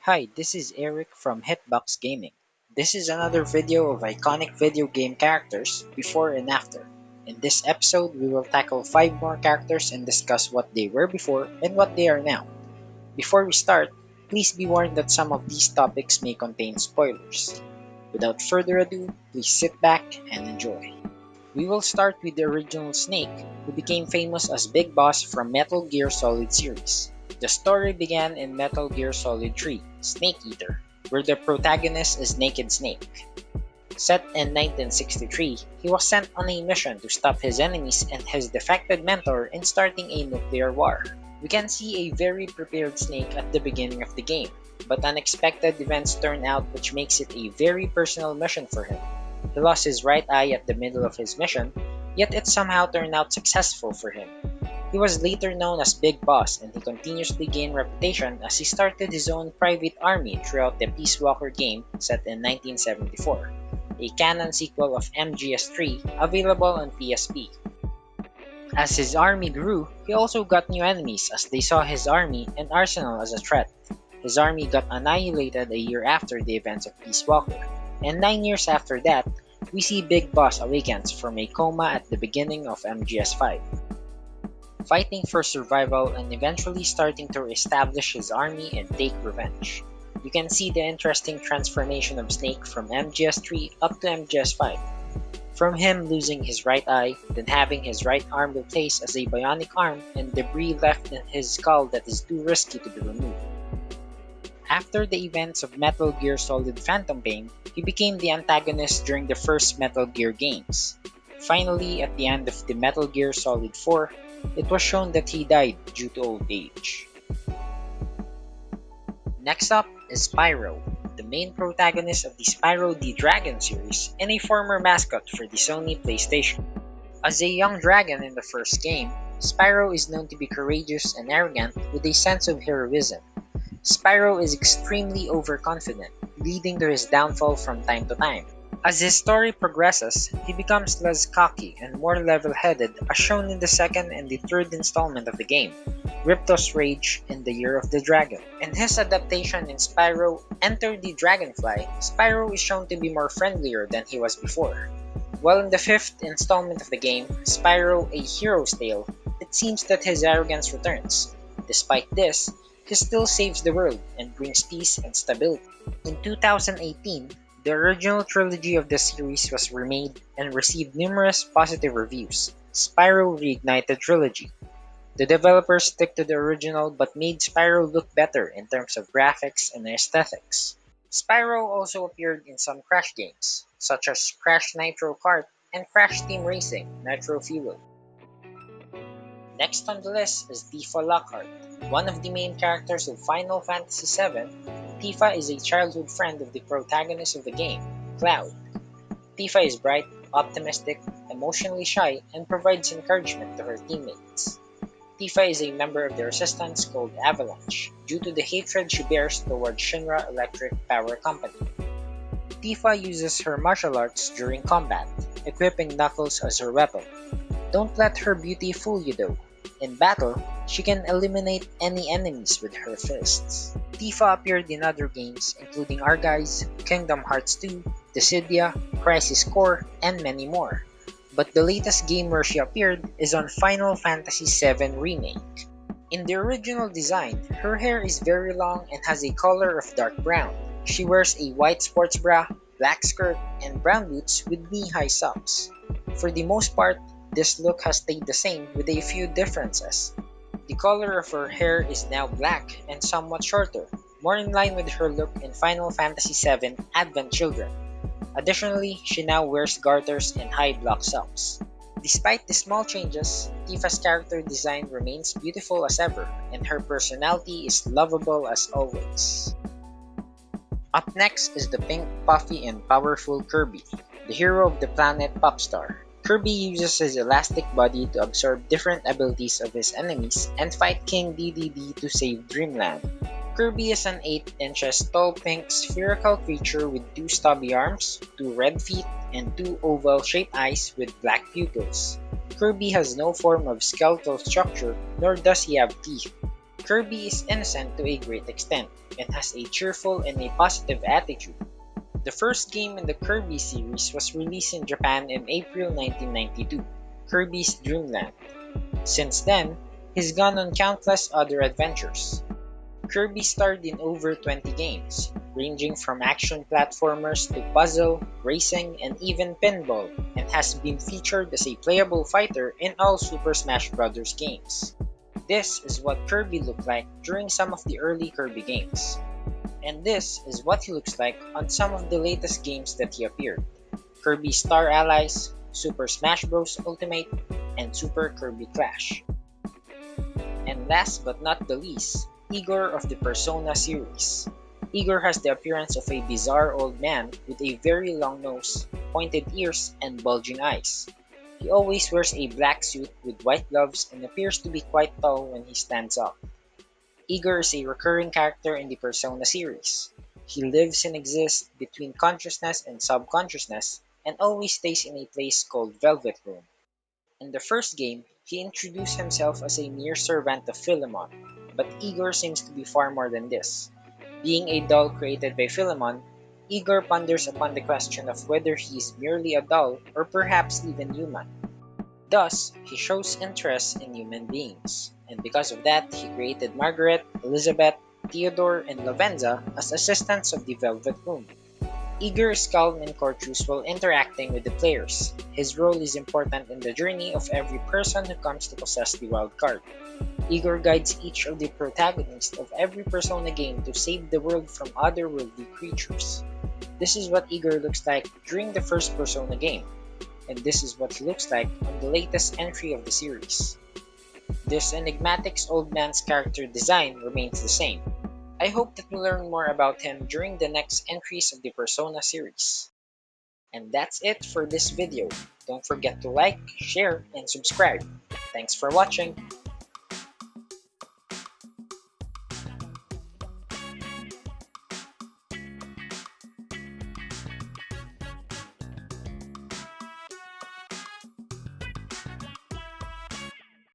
Hi, this is Eric from Hitbox Gaming. This is another video of iconic video game characters before and after. In this episode, we will tackle 5 more characters and discuss what they were before and what they are now. Before we start, please be warned that some of these topics may contain spoilers. Without further ado, please sit back and enjoy. We will start with the original Snake, who became famous as Big Boss from Metal Gear Solid series. The story began in Metal Gear Solid 3, Snake Eater, where the protagonist is Naked Snake. Set in 1963, he was sent on a mission to stop his enemies and his defected mentor in starting a nuclear war. We can see a very prepared Snake at the beginning of the game, but unexpected events turn out which makes it a very personal mission for him. He lost his right eye at the middle of his mission, yet it somehow turned out successful for him. He was later known as Big Boss, and he continuously gained reputation as he started his own private army throughout the Peace Walker game set in 1974, a canon sequel of MGS3 available on PSP. As his army grew, he also got new enemies as they saw his army and arsenal as a threat. His army got annihilated a year after the events of Peace Walker, and 9 years after that, we see Big Boss awakens from a coma at the beginning of MGS5. Fighting for survival and eventually starting to establish his army and take revenge. You can see the interesting transformation of Snake from MGS3 up to MGS5. From him losing his right eye, then having his right arm replaced as a bionic arm and debris left in his skull that is too risky to be removed. After the events of Metal Gear Solid Phantom Pain, he became the antagonist during the first Metal Gear games. Finally, at the end of the Metal Gear Solid 4, it was shown that he died due to old age. Next up is Spyro, the main protagonist of the Spyro the Dragon series and a former mascot for the Sony PlayStation. As a young dragon in the first game, Spyro is known to be courageous and arrogant with a sense of heroism. Spyro is extremely overconfident, leading to his downfall from time to time. As his story progresses, he becomes less cocky and more level-headed as shown in the second and the third installment of the game, Ripto's Rage in the Year of the Dragon. In his adaptation in Spyro Enter the Dragonfly, Spyro is shown to be more friendlier than he was before. While in the fifth installment of the game, Spyro A Hero's Tale, it seems that his arrogance returns. Despite this, he still saves the world and brings peace and stability. In 2018, the original trilogy of the series was remade and received numerous positive reviews, Spyro Reignited Trilogy. The developers stick to the original but made Spyro look better in terms of graphics and aesthetics. Spyro also appeared in some Crash games, such as Crash Nitro Kart and Crash Team Racing Nitro Fuel. Next on the list is Tifa Lockhart, one of the main characters of Final Fantasy VII. Tifa is a childhood friend of the protagonist of the game, Cloud. Tifa is bright, optimistic, emotionally shy, and provides encouragement to her teammates. Tifa is a member of the resistance called Avalanche, due to the hatred she bears towards Shinra Electric Power Company. Tifa uses her martial arts during combat, equipping Knuckles as her weapon. Don't let her beauty fool you though. In battle, she can eliminate any enemies with her fists. Tifa appeared in other games including Argy's, Kingdom Hearts 2, Dissidia, Crisis Core, and many more. But the latest game where she appeared is on Final Fantasy VII Remake. In the original design, her hair is very long and has a color of dark brown. She wears a white sports bra, black skirt, and brown boots with knee-high socks. For the most part, this look has stayed the same with a few differences. The color of her hair is now black and somewhat shorter, more in line with her look in Final Fantasy VII Advent Children. Additionally, she now wears garters and high block socks. Despite the small changes, Tifa's character design remains beautiful as ever, and her personality is lovable as always. Up next is the pink, puffy, and powerful Kirby, the hero of the planet Popstar. Kirby uses his elastic body to absorb different abilities of his enemies and fight King Dedede to save Dreamland. Kirby is an 8 inches tall pink spherical creature with 2 stubby arms, 2 red feet, and 2 oval-shaped eyes with black pupils. Kirby has no form of skeletal structure, nor does he have teeth. Kirby is innocent to a great extent and has a cheerful and a positive attitude. The first game in the Kirby series was released in Japan in April 1992, Kirby's Dream Land. Since then, he's gone on countless other adventures. Kirby starred in over 20 games, ranging from action platformers to puzzle, racing, and even pinball, and has been featured as a playable fighter in all Super Smash Bros. Games. This is what Kirby looked like during some of the early Kirby games. And this is what he looks like on some of the latest games that he appeared: Kirby Star Allies, Super Smash Bros. Ultimate, and Super Kirby Clash. And last but not the least, Igor of the Persona series. Igor has the appearance of a bizarre old man with a very long nose, pointed ears, and bulging eyes. He always wears a black suit with white gloves and appears to be quite tall when he stands up. Igor is a recurring character in the Persona series. He lives and exists between consciousness and subconsciousness and always stays in a place called Velvet Room. In the first game, he introduced himself as a mere servant of Philemon, but Igor seems to be far more than this. Being a doll created by Philemon, Igor ponders upon the question of whether he is merely a doll or perhaps even human. Thus, he shows interest in human beings, and because of that, he created Margaret, Elizabeth, Theodore, and Lavenza as assistants of the Velvet Room. Igor is calm and courteous while interacting with the players. His role is important in the journey of every person who comes to possess the wild card. Igor guides each of the protagonists of every Persona game to save the world from otherworldly creatures. This is what Igor looks like during the first Persona game, and this is what he looks like on the latest entry of the series. This enigmatic old man's character design remains the same. I hope that we'll learn more about him during the next entries of the Persona series. And that's it for this video. Don't forget to like, share, and subscribe. Thanks for watching!